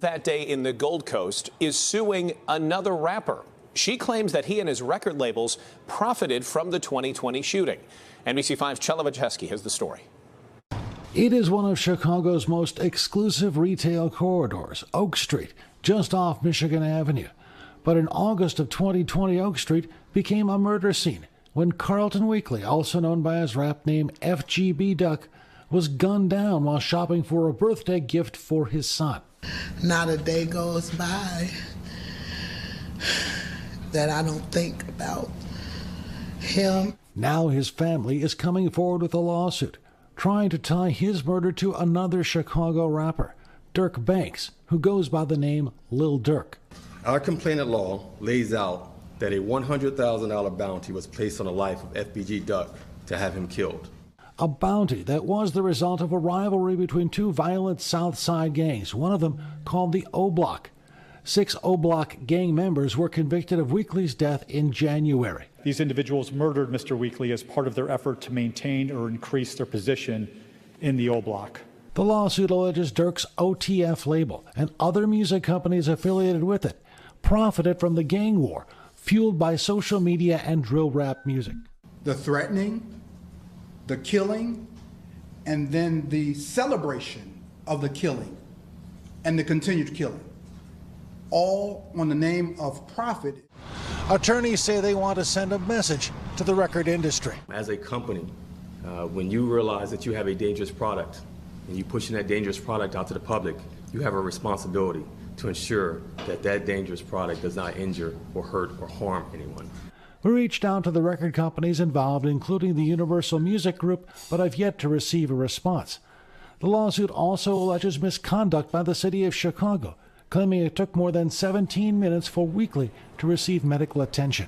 That Day in the Gold Coast is suing another rapper. She claims that he and his record labels profited from the 2020 shooting. NBC5's Chela Vacheski has the story. It is one of Chicago's most exclusive retail corridors, Oak Street, just off Michigan Avenue. But in August of 2020, Oak Street became a murder scene when Carlton Weekly, also known by his rap name FBG Duck, was gunned down while shopping for a birthday gift for his son. Not a day goes by that I don't think about him. Now his family is coming forward with a lawsuit, trying to tie his murder to another Chicago rapper, Durk Banks, who goes by the name Lil Durk. Our complainant law lays out that a $100,000 bounty was placed on the life of FBG Duck to have him killed. A bounty that was the result of a rivalry between two violent South Side gangs, one of them called the O Block. 6 O Block gang members were convicted of Weekly's death in January. These individuals murdered Mr. Weekly as part of their effort to maintain or increase their position in the O Block. The lawsuit alleges Durk's OTF label and other music companies affiliated with it profited from the gang war, fueled by social media and drill rap music. The threatening, the killing, and then the celebration of the killing and the continued killing, all on the name of profit. Attorneys say they want to send a message to the record industry. As a company, when you realize that you have a dangerous product and you pushing that dangerous product out to the public, you have a responsibility to ensure that that dangerous product does not injure or hurt or harm anyone. We reached out to the record companies involved, including the Universal Music Group, but have yet to receive a response. The lawsuit also alleges misconduct by the city of Chicago, claiming it took more than 17 minutes for Weekly to receive medical attention.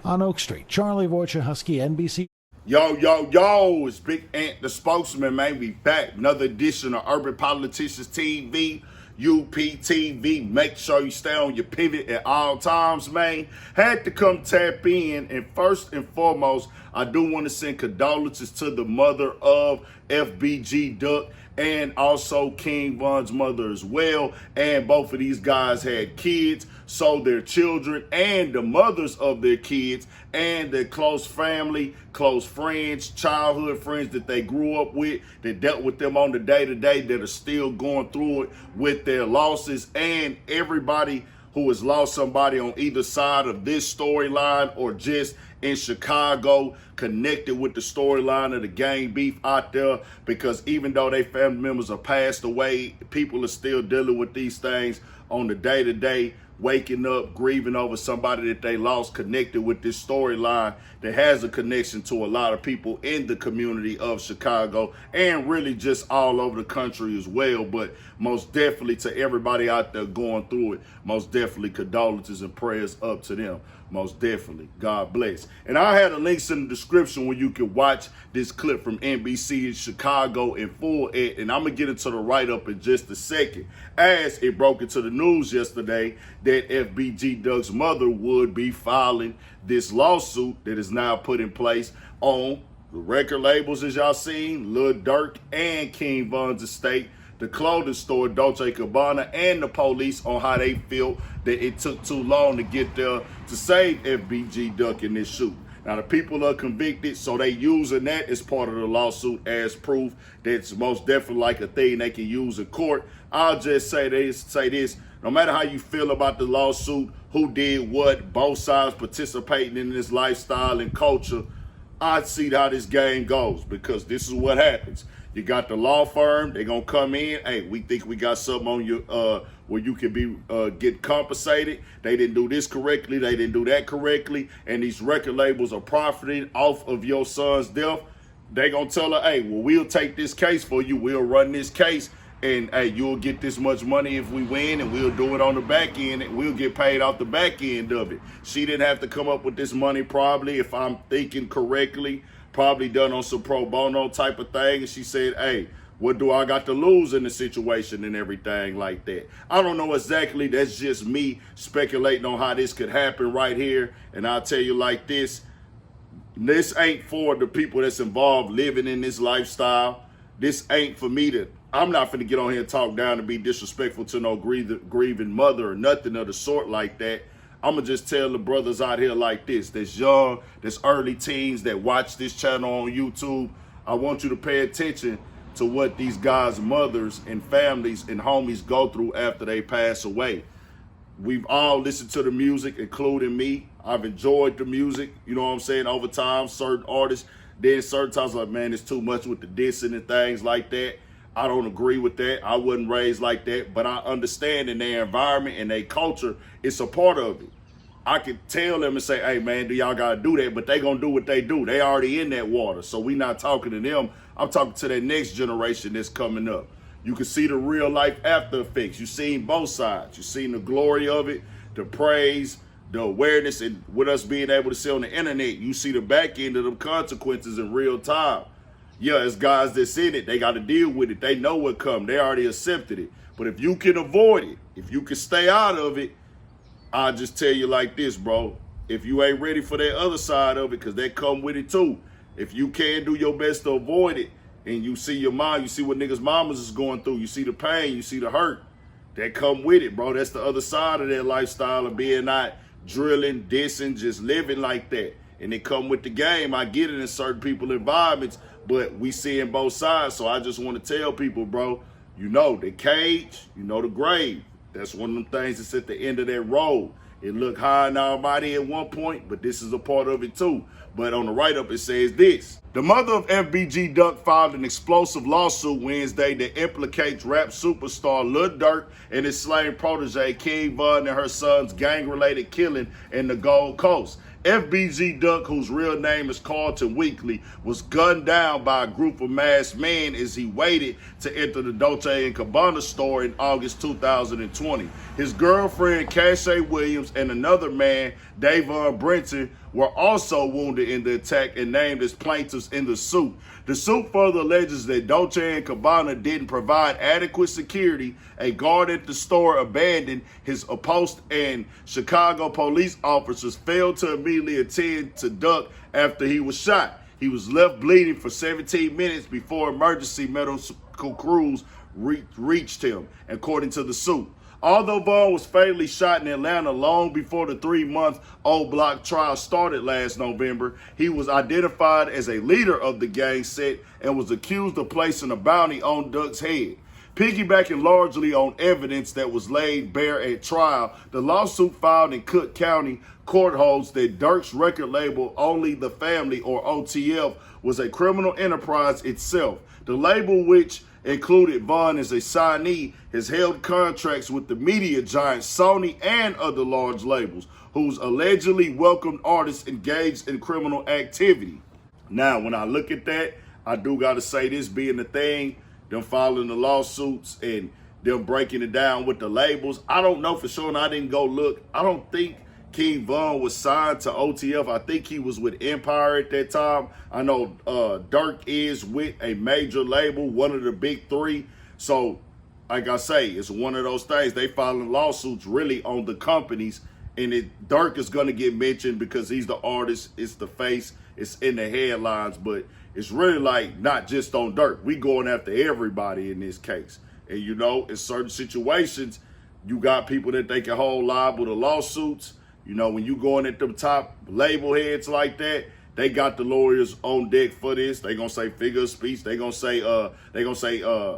On Oak Street, Charlie Wojciechowski, NBC. Yo, it's Big Ant, the spokesman, man. We back. Another edition of Urban Politicians TV. UPTV. Make sure you stay on your pivot at all times, man. Had to come tap in, and first and foremost, I do want to send condolences to the mother of FBG Duck and also King Von's mother as well. And both of these guys had kids, so their children and the mothers of their kids and their close family, close friends, childhood friends that they grew up with, that dealt with them on the day-to-day, that are still going through it with their losses, and everybody who has lost somebody on either side of this storyline or just in Chicago connected with the storyline of the gang beef out there, because even though their family members are passed away, people are still dealing with these things on the day-to-day, waking up, grieving over somebody that they lost, connected with this storyline that has a connection to a lot of people in the community of Chicago and really just all over the country as well. But most definitely to everybody out there going through it, most definitely condolences and prayers up to them. Most definitely. God bless. And I had the links in the description where you can watch this clip from NBC in Chicago in full. And I'm going to get into the write-up in just a second, as it broke into the news yesterday that FBG Duck's mother would be filing this lawsuit that is now put in place on the record labels, as y'all seen, Lil Durk and King Von's estate, the clothing store, Dolce & Gabbana, and the police on how they feel that it took too long to get there to save FBG Duck in this shoot. Now, the people are convicted, so they using that as part of the lawsuit as proof. That's most definitely like a thing they can use in court. I'll just say this, no matter how you feel about the lawsuit, who did what, both sides participating in this lifestyle and culture, I see how this game goes, because this is what happens. You got the law firm, they're going to come in, hey, we think we got something on you where you can be get compensated. They didn't do this correctly, they didn't do that correctly, and these record labels are profiting off of your son's death. They're going to tell her, hey, well, we'll take this case for you, we'll run this case, and hey, you'll get this much money if we win, and we'll do it on the back end, and we'll get paid off the back end of it. She didn't have to come up with this money probably, if I'm thinking correctly, probably done on some pro bono type of thing. And she said, hey, what do I got to lose in the situation and everything like that? I don't know exactly. That's just me speculating on how this could happen right here. And I'll tell you like this ain't for the people that's involved living in this lifestyle. This ain't for me to I'm not finna get on here and talk down and be disrespectful to no grieving mother or nothing of the sort like that. I'm gonna just tell the brothers out here like this, that's young, that's early teens that watch this channel on YouTube. I want you to pay attention to what these guys' mothers and families and homies go through after they pass away. We've all listened to the music, including me. I've enjoyed the music, you know what I'm saying, over time, certain artists. Then certain times like, man, it's too much with the dissing and things like that. I don't agree with that. I wasn't raised like that, but I understand in their environment and their culture, it's a part of it. I could tell them and say, hey, man, do y'all got to do that? But they going to do what they do. They already in that water. So we not talking to them. I'm talking to that next generation that's coming up. You can see the real life after effects. You've seen both sides. You've seen the glory of it, the praise, the awareness, and with us being able to see on the internet, you see the back end of them consequences in real time. Yeah, as guys that's in it, they got to deal with it. They know what come. They already accepted it. But if you can avoid it, if you can stay out of it, I'll just tell you like this, bro. If you ain't ready for that other side of it, because they come with it too. If you can do your best to avoid it, and you see your mom, you see what niggas' mamas is going through, you see the pain, you see the hurt, that come with it, bro. That's the other side of that lifestyle of being not drilling, dissing, just living like that. And it come with the game. I get it in certain people environments, but we seeing both sides. So I just want to tell people, bro, you know the cage, you know the grave. That's one of them things that's at the end of that road. It looked high and almighty at one point, but this is a part of it too. But on the write-up, it says this. The mother of FBG Duck filed an explosive lawsuit Wednesday that implicates rap superstar Lil Durk and his slain protege King Von and her son's gang-related killing in the Gold Coast. FBG Duck, whose real name is Carlton Weekly, was gunned down by a group of masked men as he waited to enter the Dolce & Gabbana store in August 2020. His girlfriend, Cashay Williams, and another man, Davon Brenton, were also wounded in the attack and named as plaintiffs in the suit. The suit further alleges that Dolce & Gabbana didn't provide adequate security, a guard at the store abandoned his post, and Chicago police officers failed to immediately attend to Duck after he was shot. He was left bleeding for 17 minutes before emergency medical crews reached him, according to the suit. Although Vaughn was fatally shot in Atlanta long before the 3-month-old block trial started last November, he was identified as a leader of the gang set and was accused of placing a bounty on Duck's head. Piggybacking largely on evidence that was laid bare at trial, the lawsuit filed in Cook County court holds that Durk's record label, Only the Family, or OTF, was a criminal enterprise itself. The label, which included Vaughn as a signee, has held contracts with the media giant Sony and other large labels, who's allegedly welcomed artists engaged in criminal activity. Now, when I look at that, I do got to say this being the thing, them filing the lawsuits and them breaking it down with the labels. I don't know for sure, and I didn't go look. I don't think King Von was signed to OTF. I think he was with Empire at that time. I know Durk is with a major label, one of the big three. So, like I say, it's one of those things. They filing lawsuits really on the companies, and Durk is going to get mentioned because he's the artist, it's the face, it's in the headlines, but it's really like not just on Durk. We going after everybody in this case. And you know, in certain situations, you got people that they can hold liable to lawsuits. You know, when you going at them top label heads like that, they got the lawyers on deck for this. They gonna say figure of speech. They gonna say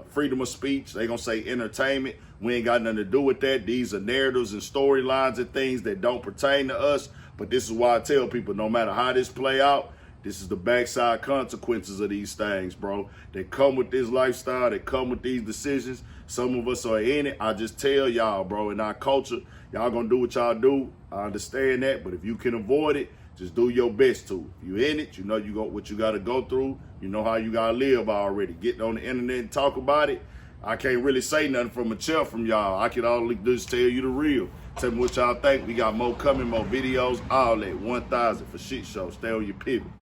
freedom of speech. They gonna say entertainment. We ain't got nothing to do with that. These are narratives and storylines and things that don't pertain to us. But this is why I tell people, no matter how this play out, this is the backside consequences of these things, bro. They come with this lifestyle. They come with these decisions. Some of us are in it. I just tell y'all, bro, in our culture, y'all gonna do what y'all do. I understand that, but if you can avoid it, just do your best to. If you in it, you know you got what you got to go through. You know how you got to live already. Getting on the internet and talk about it, I can't really say nothing from a chair from y'all. I can only just tell you the real. Tell me what y'all think. We got more coming, more videos, all that. 1,000 for shit show. Stay on your pivot.